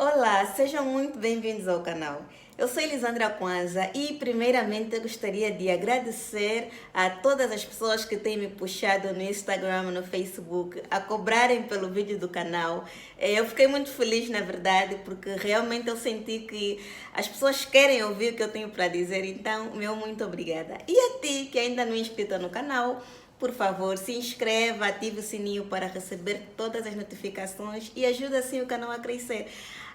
Olá, sejam muito bem-vindos ao canal. Eu sou Elisandra Kwanza e primeiramente eu gostaria de agradecer a todas as pessoas que têm me puxado no Instagram, no Facebook, a cobrarem pelo vídeo do canal. Eu fiquei muito feliz, na verdade, porque realmente eu senti que as pessoas querem ouvir o que eu tenho para dizer, então, meu muito obrigada. E a ti que ainda não é inscrita no canal, por favor, se inscreva, ative o sininho para receber todas as notificações e ajude assim o canal a crescer,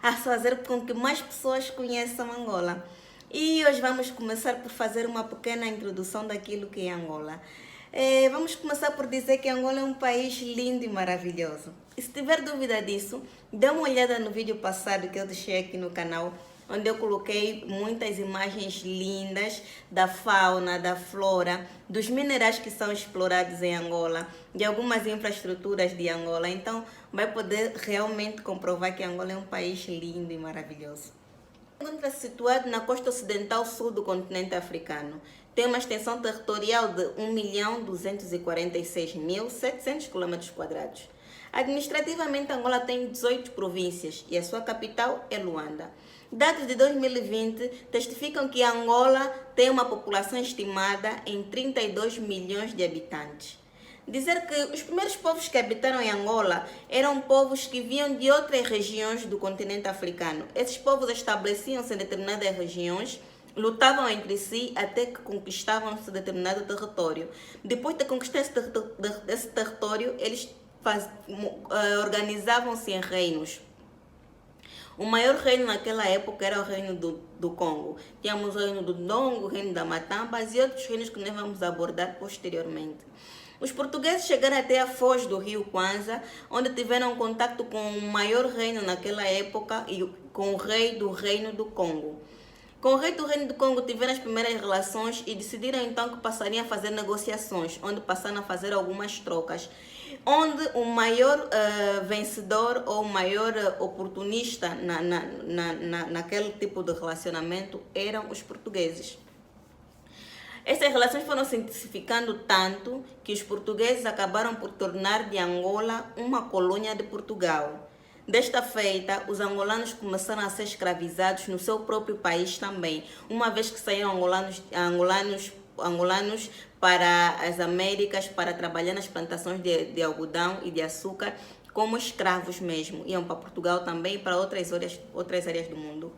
a fazer com que mais pessoas conheçam Angola. E hoje vamos começar por fazer uma pequena introdução daquilo que é Angola. Vamos começar por dizer que Angola é um país lindo e maravilhoso. E se tiver dúvida disso, dê uma olhada no vídeo passado que eu deixei aqui no canal, onde eu coloquei muitas imagens lindas da fauna, da flora, dos minerais que são explorados em Angola, de algumas infraestruturas de Angola. Então, vai poder realmente comprovar que Angola é um país lindo e maravilhoso. Encontra-se situado na costa ocidental sul do continente africano. Tem uma extensão territorial de 1.246.700 km². Administrativamente, Angola tem 18 províncias e a sua capital é Luanda. Dados de 2020 testificam que Angola tem uma população estimada em 32 milhões de habitantes. Dizer que os primeiros povos que habitaram em Angola eram povos que vinham de outras regiões do continente africano. Esses povos estabeleciam-se em determinadas regiões, lutavam entre si até que conquistavam esse determinado território. Depois de conquistar esse território, eles organizavam-se em reinos. O maior reino naquela época era o reino do Congo. Tínhamos o reino do Ndongo, o reino da Matambas e outros reinos que nós vamos abordar posteriormente. Os portugueses chegaram até a foz do rio Kwanza, onde tiveram contato com o maior reino naquela época e com o rei do reino do Congo. Com o rei do reino do Congo tiveram as primeiras relações e decidiram então que passariam a fazer negociações, onde passaram a fazer algumas trocas, onde o maior vencedor ou o maior oportunista naquele tipo de relacionamento eram os portugueses. Essas relações foram se intensificando tanto que os portugueses acabaram por tornar de Angola uma colônia de Portugal. Desta feita, os angolanos começaram a ser escravizados no seu próprio país também, uma vez que saíram angolanos para as Américas para trabalhar nas plantações de algodão e de açúcar como escravos mesmo. Iam para Portugal também e para outras áreas do mundo.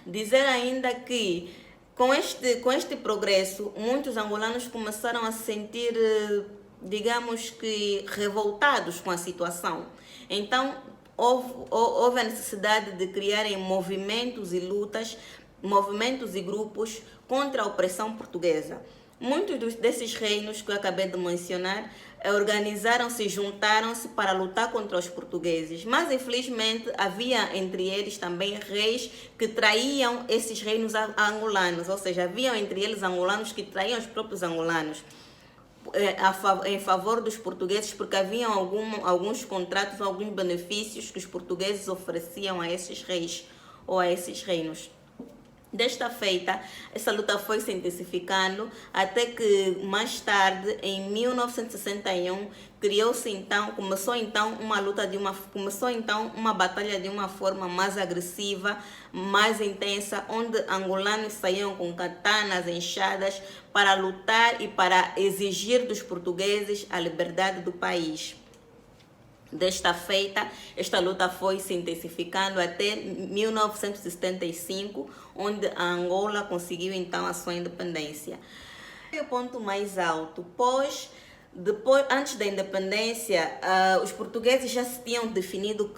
Dizer ainda que com este progresso, muitos angolanos começaram a se sentir, digamos que, revoltados com a situação. Então, houve a necessidade de criarem movimentos e lutas, movimentos e grupos contra a opressão portuguesa. Muitos desses reinos que eu acabei de mencionar organizaram-se e juntaram-se para lutar contra os portugueses. Mas, infelizmente, havia entre eles também reis que traíam esses reinos angolanos. Ou seja, havia entre eles angolanos que traíam os próprios angolanos em favor dos portugueses, porque haviam alguns contratos, alguns benefícios que os portugueses ofereciam a esses reis ou a esses reinos. Desta feita, essa luta foi se intensificando até que mais tarde, em 1961, começou então uma batalha de uma forma mais agressiva, mais intensa, onde angolanos saíam com katanas, enxadas para lutar e para exigir dos portugueses a liberdade do país. Desta feita, esta luta foi se intensificando até 1975, onde a Angola conseguiu então a sua independência. O ponto mais alto, antes da independência, os portugueses já se tinham definido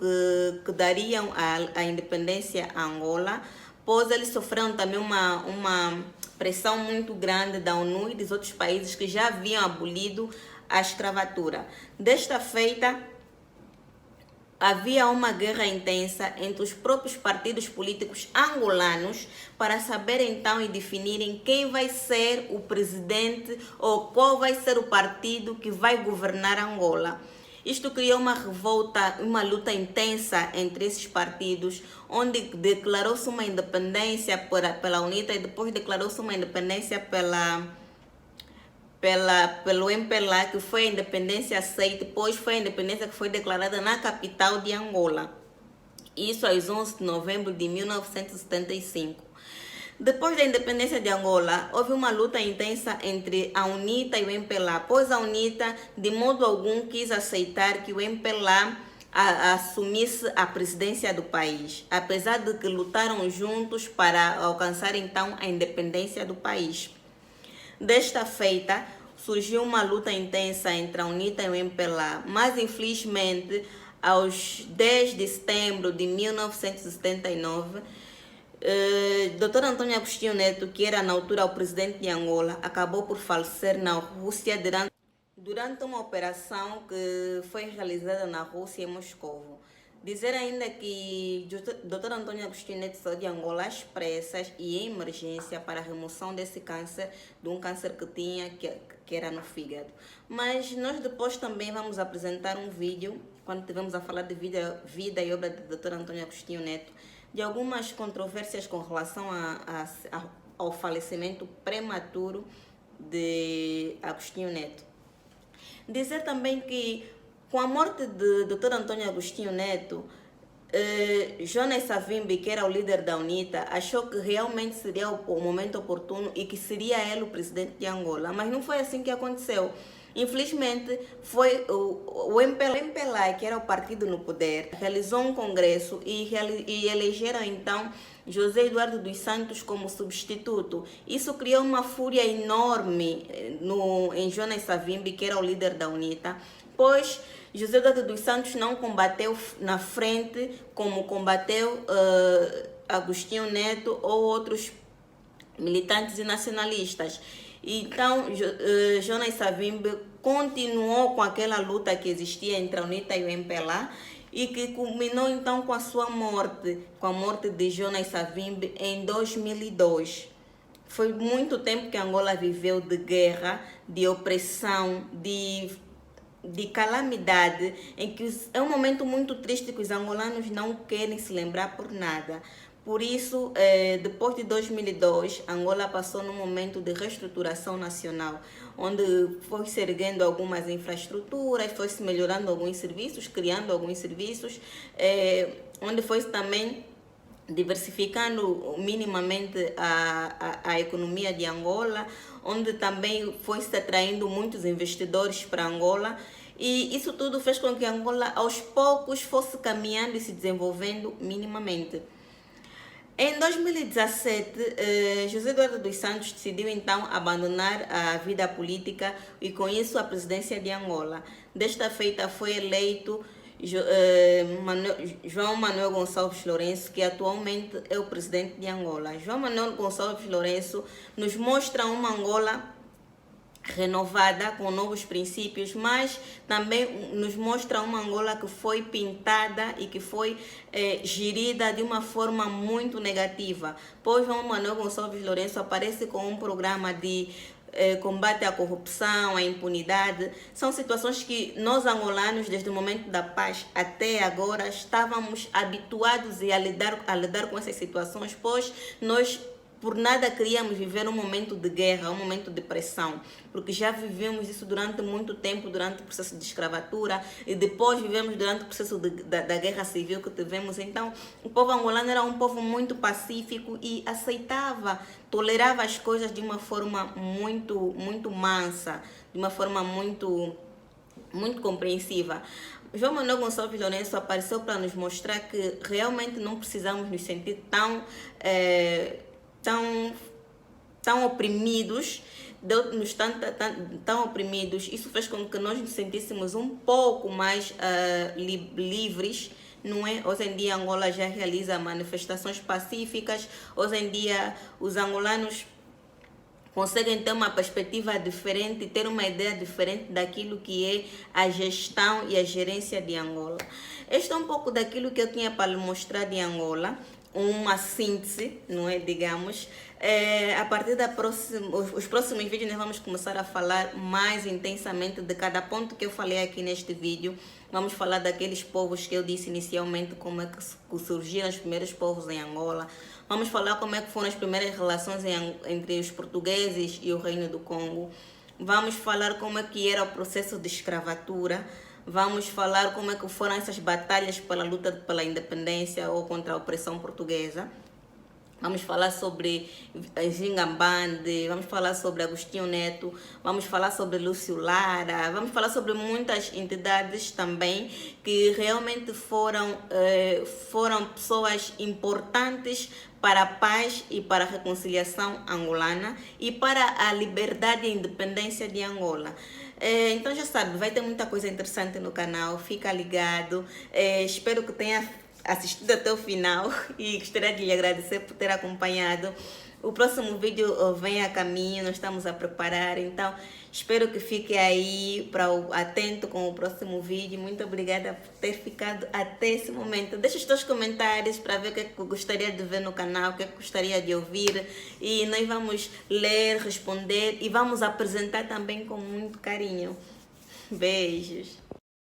que dariam a independência a Angola, pois eles sofreram também uma pressão muito grande da ONU e dos outros países que já haviam abolido a escravatura. Desta feita, havia uma guerra intensa entre os próprios partidos políticos angolanos para saber então e definirem quem vai ser o presidente ou qual vai ser o partido que vai governar Angola. Isto criou uma revolta, uma luta intensa entre esses partidos, onde declarou-se uma independência pela UNITA e depois declarou-se uma independência pelo MPLA, que foi a independência aceita, depois foi a independência que foi declarada na capital de Angola. isso às 11 de novembro de 1975. Depois da independência de Angola, houve uma luta intensa entre a UNITA e o MPLA, pois a UNITA de modo algum quis aceitar que o MPLA assumisse a presidência do país, apesar de que lutaram juntos para alcançar então a independência do país. Desta feita, surgiu uma luta intensa entre a UNITA e o MPLA, mas infelizmente, aos 10 de setembro de 1979, Dr. Antônio Agostinho Neto, que era na altura o presidente de Angola, acabou por falecer na Rússia durante uma operação que foi realizada na Rússia, em Moscou. Dizer ainda que Dr. Antônio Agostinho Neto saiu de Angola às pressas e em emergência para a remoção desse câncer, de um câncer que tinha, que era no fígado. Mas nós depois também vamos apresentar um vídeo, quando estivermos a falar de vida e obra de Dr. Antônio Agostinho Neto, de algumas controvérsias com relação ao falecimento prematuro de Agostinho Neto. Dizer também que com a morte de Dr. Antônio Agostinho Neto, Jonas Savimbi, que era o líder da UNITA, achou que realmente seria o momento oportuno e que seria ele o presidente de Angola, mas não foi assim que aconteceu. Infelizmente, foi o MPLA, que era o partido no poder, realizou um congresso e elegeram então José Eduardo dos Santos como substituto. Isso criou uma fúria enorme em Jonas Savimbi, que era o líder da UNITA, pois José Eduardo dos Santos não combateu na frente como combateu Agostinho Neto ou outros militantes e nacionalistas. Então, Jonas Savimbi continuou com aquela luta que existia entre a UNITA e o MPLA e que culminou então com a sua morte, com a morte de Jonas Savimbi em 2002. Foi muito tempo que Angola viveu de guerra, de opressão, de calamidade, em que é um momento muito triste que os angolanos não querem se lembrar por nada. Por isso, depois de 2002, Angola passou num momento de reestruturação nacional, onde foi se erguendo algumas infraestruturas, foi se melhorando alguns serviços, criando alguns serviços, onde foi também diversificando minimamente a economia de Angola, onde também foi se atraindo muitos investidores para Angola. E isso tudo fez com que Angola, aos poucos, fosse caminhando e se desenvolvendo minimamente. Em 2017, José Eduardo dos Santos decidiu então abandonar a vida política e com isso a presidência de Angola. Desta feita foi eleito João Manuel Gonçalves Lourenço, que atualmente é o presidente de Angola. João Manuel Gonçalves Lourenço nos mostra uma Angola renovada, com novos princípios, mas também nos mostra uma Angola que foi pintada e que foi gerida de uma forma muito negativa, pois João Manuel Gonçalves Lourenço aparece com um programa de combate à corrupção, à impunidade. São situações que nós angolanos, desde o momento da paz até agora, estávamos habituados a lidar com essas situações, pois nós por nada queríamos viver um momento de guerra, um momento de pressão, porque já vivemos isso durante muito tempo, durante o processo de escravatura, e depois vivemos durante o processo da guerra civil que tivemos. Então, o povo angolano era um povo muito pacífico e aceitava, tolerava as coisas de uma forma muito mansa, de uma forma muito compreensiva. João Manuel Gonçalves Lourenço apareceu para nos mostrar que realmente não precisamos nos sentir tão oprimidos, tão oprimidos. Isso fez com que nós nos sentíssemos um pouco mais livres, não é? Hoje em dia Angola já realiza manifestações pacíficas. Hoje em dia os angolanos conseguem ter uma perspectiva diferente, ter uma ideia diferente daquilo que é a gestão e a gerência de Angola. Este é um pouco daquilo que eu tinha para lhe mostrar de Angola, uma síntese, não é, digamos. A partir os próximos vídeos nós vamos começar a falar mais intensamente de cada ponto que eu falei aqui neste vídeo. Vamos falar daqueles povos que eu disse inicialmente, como é que surgiram os primeiros povos em Angola. Vamos falar como é que foram as primeiras relações entre os portugueses e o Reino do Congo. Vamos falar como é que era o processo de escravatura. Vamos falar como é que foram essas batalhas pela luta pela independência ou contra a opressão portuguesa. Vamos falar sobre Gingambande, vamos falar sobre Agostinho Neto, vamos falar sobre Lúcio Lara, vamos falar sobre muitas entidades também que realmente foram pessoas importantes para a paz e para a reconciliação angolana e para a liberdade e independência de Angola. Então já sabe, vai ter muita coisa interessante no canal, fica ligado. Espero que tenha assistido até o final e gostaria de lhe agradecer por ter acompanhado. O próximo vídeo vem a caminho, nós estamos a preparar, então espero que fique aí atento com o próximo vídeo. Muito obrigada por ter ficado até esse momento. Deixa os seus comentários para ver o que é que gostaria de ver no canal, o que é que gostaria de ouvir, e nós vamos ler, responder e vamos apresentar também com muito carinho. Beijos!